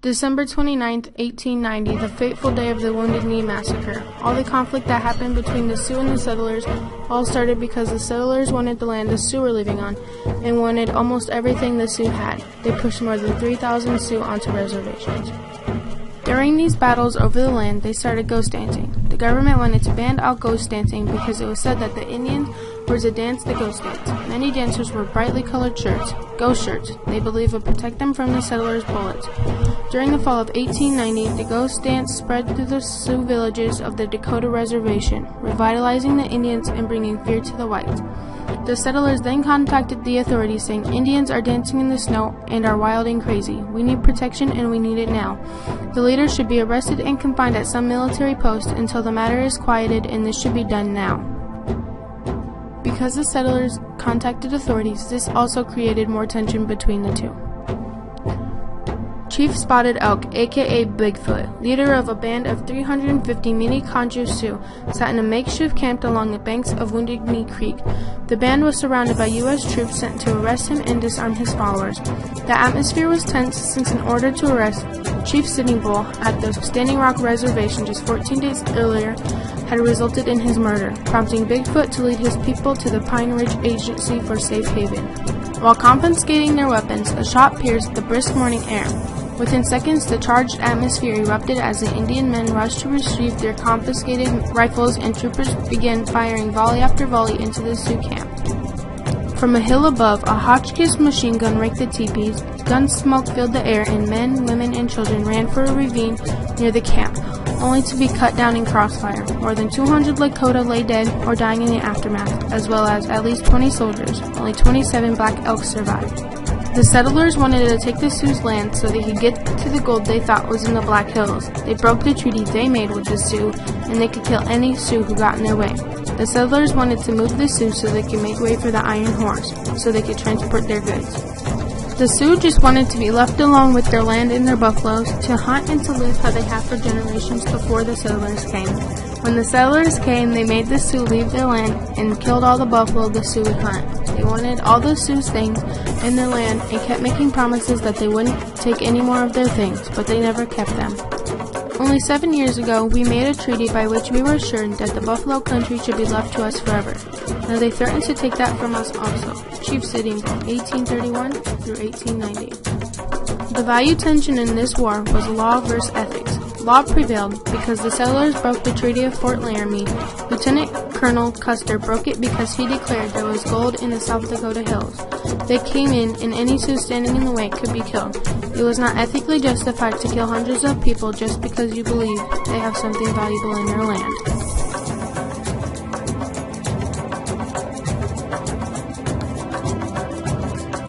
December 29, 1890, the fateful day of the Wounded Knee Massacre. All the conflict that happened between the Sioux and the settlers all started because the settlers wanted the land the Sioux were living on and wanted almost everything the Sioux had. They pushed more than 3,000 Sioux onto reservations. During these battles over the land, they started ghost dancing. The government wanted to ban out ghost dancing because it was said that the Indians were to dance the ghost dance. Many dancers wore brightly colored shirts, ghost shirts, they believed would protect them from the settlers' bullets. During the fall of 1890, the ghost dance spread through the Sioux villages of the Dakota Reservation, revitalizing the Indians and bringing fear to the whites. The settlers then contacted the authorities saying, "Indians are dancing in the snow and are wild and crazy. We need protection and we need it now. The leaders should be arrested and confined at some military post until the matter is quieted, and this should be done now." Because the settlers contacted authorities, this also created more tension between the two. Chief Spotted Elk, aka Bigfoot, leader of a band of 350 Mini-Conjure Sioux, sat in a makeshift camp along the banks of Wounded Knee Creek. The band was surrounded by U.S. troops sent to arrest him and disarm his followers. The atmosphere was tense since an order to arrest Chief Sitting Bull at the Standing Rock Reservation just 14 days earlier had resulted in his murder, prompting Bigfoot to lead his people to the Pine Ridge Agency for safe haven. While confiscating their weapons, a shot pierced the brisk morning air. Within seconds, the charged atmosphere erupted as the Indian men rushed to retrieve their confiscated rifles, and troopers began firing volley after volley into the Sioux camp. From a hill above, a Hotchkiss machine gun raked the teepees, gun smoke filled the air, and men, women, and children ran for a ravine near the camp, only to be cut down in crossfire. More than 200 Lakota lay dead or dying in the aftermath, as well as at least 20 soldiers. Only 27 Black Elks survived. The settlers wanted to take the Sioux's land so they could get to the gold they thought was in the Black Hills. They broke the treaty they made with the Sioux, and they could kill any Sioux who got in their way. The settlers wanted to move the Sioux so they could make way for the Iron Horse, so they could transport their goods. The Sioux just wanted to be left alone with their land and their buffaloes, to hunt and to live how they had for generations before the settlers came. When the settlers came, they made the Sioux leave their land and killed all the buffalo the Sioux would hunt. They wanted all the Sioux's things in their land and kept making promises that they wouldn't take any more of their things, but they never kept them. Only 7 years ago, we made a treaty by which we were assured that the buffalo country should be left to us forever. Now they threaten to take that from us also. Chief Sitting Bull, 1831 through 1890. The value tension in this war was law versus ethics. Law prevailed because the settlers broke the Treaty of Fort Laramie. Lieutenant Colonel Custer broke it because he declared there was gold in the South Dakota hills. They came in, and any Sioux standing in the way could be killed. It was not ethically justified to kill hundreds of people just because you believe they have something valuable in their land.